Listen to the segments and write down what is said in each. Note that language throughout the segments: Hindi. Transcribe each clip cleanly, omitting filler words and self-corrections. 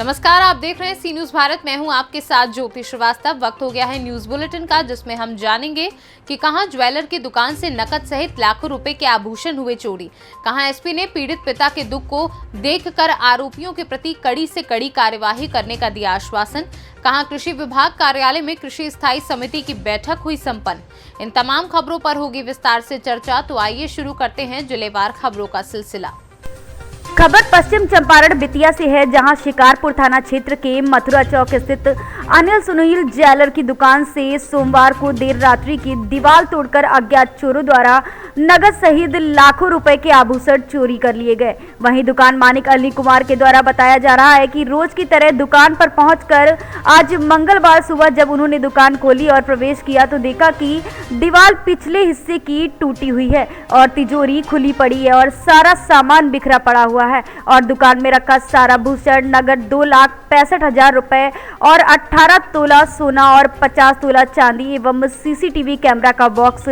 नमस्कार, आप देख रहे हैं सी न्यूज भारत। मैं हूं आपके साथ ज्योति श्रीवास्तव। वक्त हो गया है न्यूज बुलेटिन का, जिसमें हम जानेंगे कि कहां ज्वेलर की दुकान से नकद सहित लाखों रुपए के आभूषण हुए चोरी, कहां एसपी ने पीड़ित पिता के दुख को देखकर आरोपियों के प्रति कड़ी से कड़ी कार्यवाही करने का दिया आश्वासन, कहां कृषि विभाग कार्यालय में कृषि स्थायी समिति की बैठक हुई संपन्न। इन तमाम खबरों पर होगी विस्तार से चर्चा। तो आइए शुरू करते हैं जिलेवार खबरों का सिलसिला। खबर पश्चिम चंपारण बेतिया से है, जहां शिकारपुर थाना क्षेत्र के मथुरा चौक स्थित अनिल सुनील ज्वेलर की दुकान से सोमवार को देर रात्रि की दीवार तोड़कर अज्ञात चोरों द्वारा नगद सहित लाखों रुपए के आभूषण चोरी कर लिए गए। वहीं दुकान मालिक अनिल कुमार के द्वारा बताया जा रहा है कि रोज की तरह दुकान पर पहुंचकर आज मंगलवार सुबह जब उन्होंने दुकान खोली और प्रवेश किया तो देखा कि दीवार पिछले हिस्से की टूटी हुई है और तिजोरी खुली पड़ी है और सारा सामान बिखरा पड़ा हुआ है और दुकान में रखा सारा आभूषण नगद 2,65,000 रुपए और 18 तोला सोना और 50 तोला चांदी एवं सीसीटीवी कैमरा का बॉक्स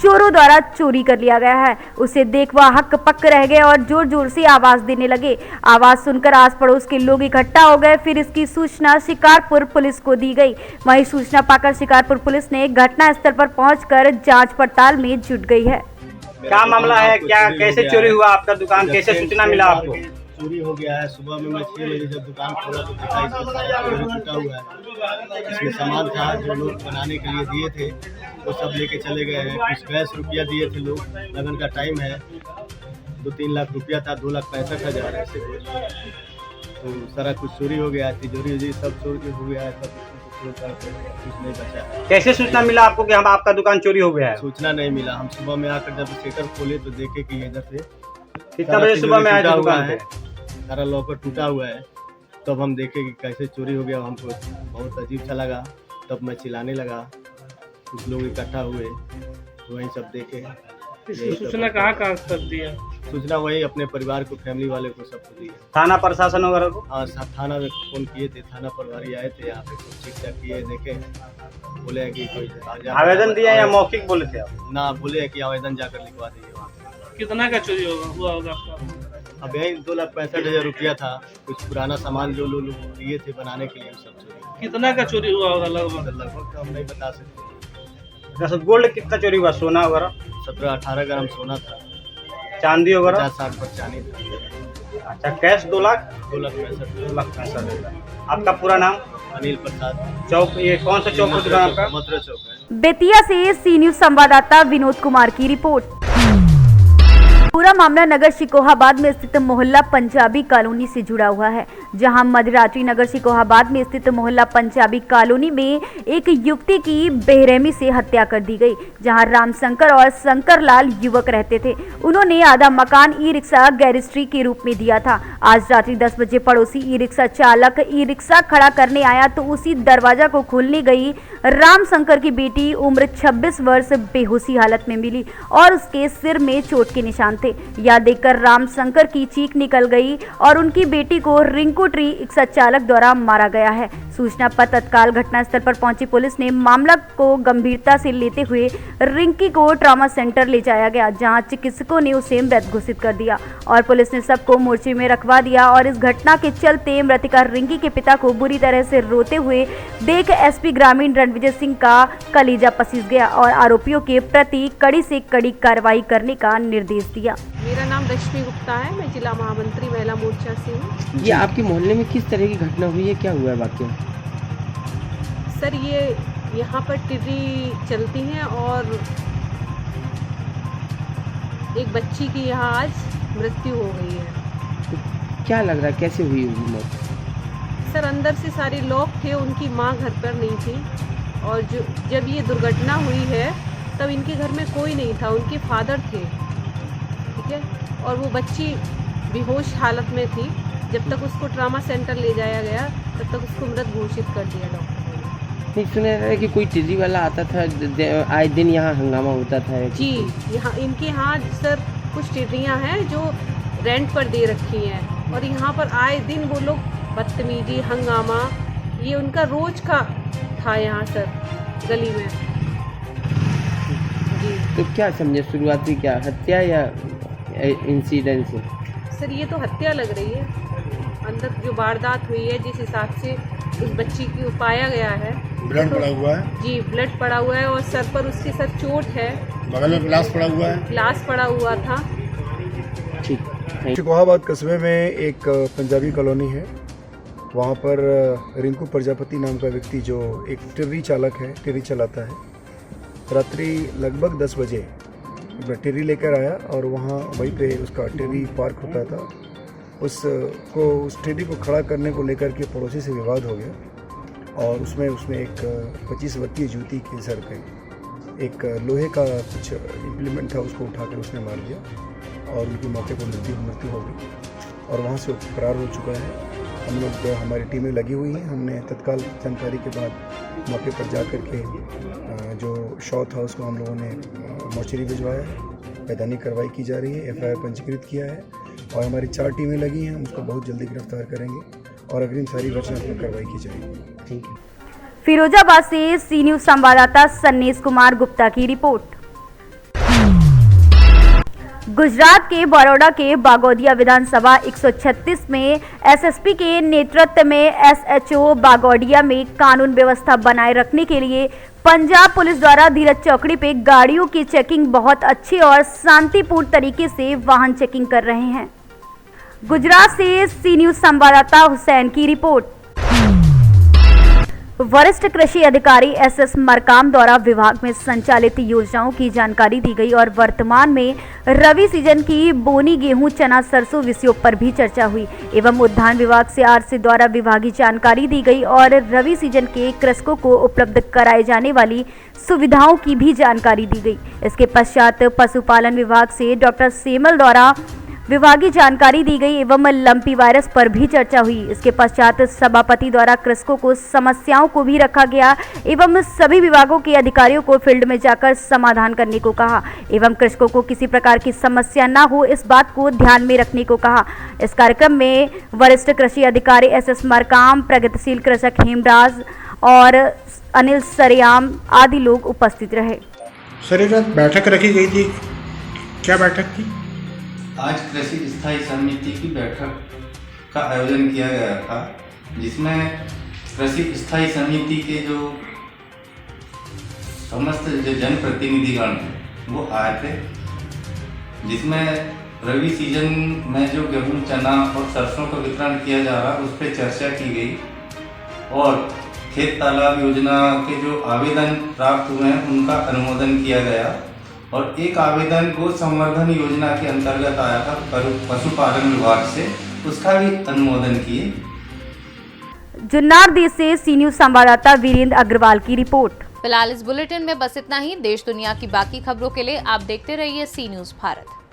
चोरों द्वारा चोरी कर लिया गया है। उसे देख वह हक पक रह गए और जोर जोर से आवाज देने लगे। आवाज सुनकर आस पड़ोस के लोग इकट्ठा हो गए। फिर इसकी सूचना शिकारपुर पुलिस को दी गई। वहीं सूचना पाकर शिकारपुर पुलिस ने घटना स्थल पर पहुंचकर जांच पड़ताल में जुट गई है। क्या मामला है, क्या कैसे चोरी हुआ आपका दुकान, कैसे सूचना मिला आपको? चोरी हो गया है। सुबह में मैं 6 बजे जब दुकान खोला तो देखा इसमें सारा चोरी टूटा हुआ है। इसमें सामान था जो लोग बनाने के लिए दिए थे वो सब लेके चले गए हैं। कुछ कैश रुपया दिए थे लोग, लगन का टाइम है, 2-3 लाख रुपया था, 2,65,000 ऐसे तो सारा कुछ चोरी हो गया। तिजोरी सब चोरी हो गया है, सब कुछ नहीं बचा है। कैसे सूचना मिला आपको कि हम आपका दुकान चोरी हो गया है? सूचना नहीं मिला। हम सुबह में आकर जब शटर खोले तो देखे कि इधर से कितना बजे सुबह में आए थे दुकान पे? सारा लॉकर टूटा हुआ है। तब हम देखे कि कैसे चोरी हो गया। हमको बहुत अजीब सा लगा। तब मैं चिल्लाने लगा, कुछ लोग इकट्ठा हुए, वही सब देखे। सूचना कहाँ कर दिया? सूचना वही अपने परिवार को, फैमिली वाले को सबको दी। थाना प्रशासन वगैरह को? हाँ, थाना में फोन किए थे। थाना प्रभारी आए थे यहाँ पे, कुछ चेक चेक किए, देखे, बोले कि कोई आवेदन दिया या मौखिक बोले थे आप? ना, बोले कि आवेदन जाकर लिखवा दीजिए वहाँ। कितना का चोरी हुआ होगा आपका? अब यही 2,65,000 रुपया था। कुछ पुराना सामान जो लोग दिए थे बनाने के लिए सब चोरी। कितना का चोरी हुआ होगा लगभग? लगभग तो हम नहीं बता सकते। गोल्ड कितना चोरी हुआ? सोना वगैरह 17-18 ग्राम सोना था, चांदी वगैरह 50-60 पर चांदी था। अच्छा, कैश 2,65,000। 2,65,000। आपका पूरा नाम? अनिल प्रसाद। चौक, ये कौन सा चौक दुकान आपका? मथुरा चौक है। बेतिया से सी न्यूज संवाददाता विनोद कुमार की रिपोर्ट। पूरा मामला नगर शिकोहाबाद में स्थित मोहल्ला पंजाबी कॉलोनी से जुड़ा हुआ है, जहां मध्यरात्रि नगर शिकोहाबाद में स्थित मोहल्ला पंजाबी कॉलोनी में एक युवती की बेरहमी से हत्या कर दी गई, जहां रामशंकर और शंकरलाल युवक रहते थे। उन्होंने आधा मकान ई रिक्शा गैरेजरी के रूप में दिया था। आज रात्रि 10 बजे पड़ोसी ई रिक्शा चालक ई रिक्शा खड़ा करने आया तो उसी दरवाजा को खोलने गई रामशंकर की बेटी उम्र 26 वर्ष बेहोशी हालत में मिली और उसके सिर में चोट के निशान थे। यह देखकर रामशंकर की चीख निकल गई और उनकी बेटी को रिंकू ट्री रिक्शा चालक द्वारा मारा गया है। सूचना पर तत्काल घटनास्थल पर पहुंची पुलिस ने मामला को गंभीरता से लेते हुए रिंकी को ट्रॉमा सेंटर ले जाया गया, जहां चिकित्सकों ने उसे मृत घोषित कर दिया और पुलिस ने सबको मोर्चे में रखवा दिया। और इस घटना के चलते मृतका रिंकी के पिता को बुरी तरह से रोते हुए देख एसपी ग्रामीण रणविजय सिंह का कलेजा पसीज गया और आरोपियों के प्रति कड़ी से कड़ी कार्रवाई करने का निर्देश दिया। मेरा नाम रश्मि गुप्ता है, मैं जिला महामंत्री महिला मोर्चा से हूँ। ये आपके मोहल्ले में किस तरह की घटना हुई है, क्या हुआ है वाकया? सर, ये यहाँ पर टिर्री चलती हैं और एक बच्ची की यहाँ आज मृत्यु हो गई है। तो क्या लग रहा है, कैसे हुई होगी मौत? सर, अंदर से सारे लोग थे, उनकी माँ घर पर नहीं थी और जब ये दुर्घटना हुई है तब इनके घर में कोई नहीं था, उनके फादर थे, ठीक है, और वो बच्ची बेहोश हालत में थी। जब तक उसको ट्रॉमा सेंटर ले जाया गया तब तक उसको मृत घोषित कर दिया डॉक्टर ने। नहीं, सुना है कि कोई टिर्री वाला आता था, आए दिन यहाँ हंगामा होता था? जी, यहाँ इनके यहाँ सर कुछ टिर्रियाँ हैं जो रेंट पर दे रखी हैं और यहाँ पर आए दिन वो लोग बदतमीजी, हंगामा, ये उनका रोज का था यहाँ सर गली में। जी, तो क्या समझे, शुरुआती क्या हत्या या इंसिडेंट से? सर ये तो हत्या लग रही है, अंदर जो वारदात हुई है, जिस हिसाब से उस बच्ची को पाया गया है, ब्लड पड़ा हुआ है, जी ब्लड पड़ा हुआ है और सर पर उसके सर चोट है, बगल में ग्लास पड़ा हुआ है। ग्लास पड़ा हुआ था। ठीक। शिकोहाबाद कस्बे में एक पंजाबी कॉलोनी है, वहाँ पर रिंकू प्रजापति नाम का व्यक्ति जो एक टिर्री चालक है, टिर्री चलाता है, रात्रि लगभग 10 बजे टिर्री लेकर आया और वहाँ वहीं पे उसका टिर्री पार्क होता था, उस टिर्री को खड़ा करने को लेकर के पड़ोसी से विवाद हो गया और उसमें एक 25 वर्षीय युवती के सर पे एक लोहे का कुछ इम्प्लीमेंट था, उसको उठाकर उसने मार दिया और उनकी मौके पर मृत्यु हो गई और वहाँ से फरार हो चुका है। हम लोग हमारी टीमें लगी हुई हैं, हमने तत्काल जानकारी के बाद मौके पर जा कर के जो शव था उसको हम लोगों ने मोर्चरी भिजवाया है, वैधानिक कार्रवाई की जा रही है, एफआईआर पंजीकृत किया है और हमारी 4 टीमें लगी हैं, हम उसको बहुत जल्दी गिरफ्तार करेंगे और अग्रिम सारी रचनात्मक कार्रवाई की जाएगी। ठीक है। फिरोजाबाद से सी न्यूज संवाददाता सन्नीस कुमार गुप्ता की रिपोर्ट। गुजरात के बड़ौदा के बागोदिया विधानसभा 136 में एसएसपी के नेतृत्व में एसएचओ बागोदिया में कानून व्यवस्था बनाए रखने के लिए पंजाब पुलिस द्वारा धीरज चौकड़ी पे गाड़ियों की चेकिंग बहुत अच्छी और शांतिपूर्ण तरीके से वाहन चेकिंग कर रहे हैं। गुजरात से सी न्यूज संवाददाता हुसैन की रिपोर्ट। वरिष्ठ कृषि अधिकारी एसएस मरकाम द्वारा विभाग में संचालित योजनाओं की जानकारी दी गई और वर्तमान में रबी सीजन की बोनी गेहूं, चना, सरसों विषयों पर भी चर्चा हुई एवं उद्यान विभाग से आरसी द्वारा विभागीय जानकारी दी गई और रबी सीजन के कृषकों को उपलब्ध कराए जाने वाली सुविधाओं की भी जानकारी दी गई। इसके पश्चात पशुपालन विभाग से डॉक्टर सेमल द्वारा विभागीय जानकारी दी गई एवं लंपी वायरस पर भी चर्चा हुई। इसके पश्चात सभापति द्वारा कृषकों को समस्याओं को भी रखा गया एवं सभी विभागों के अधिकारियों को फील्ड में जाकर समाधान करने को कहा एवं कृषकों को किसी प्रकार की समस्या न हो इस बात को ध्यान में रखने को कहा। इस कार्यक्रम में वरिष्ठ कृषि अधिकारी एसएस मरकाम, प्रगतिशील कृषक हेमराज और अनिल सरेआम आदि लोग उपस्थित रहे। सर, एक बैठक रखी गई थी, क्या बैठक थी? आज कृषि स्थायी समिति की बैठक का आयोजन किया गया था, जिसमें कृषि स्थायी समिति के जो समस्त जनप्रतिनिधिगण वो आए थे, जिसमें रबी सीजन में जो गेहूं, चना और सरसों का वितरण किया जा रहा है उस पर चर्चा की गई और खेत तालाब योजना के जो आवेदन प्राप्त हुए हैं उनका अनुमोदन किया गया और एक आवेदन गो संवर्धन योजना के अंतर्गत आया था पशुपालन विभाग से, उसका भी अनुमोदन किए। जुन्नार देश से सी न्यूज संवाददाता वीरेंद्र अग्रवाल की रिपोर्ट। फिलहाल इस बुलेटिन में बस इतना ही। देश दुनिया की बाकी खबरों के लिए आप देखते रहिए सी न्यूज भारत।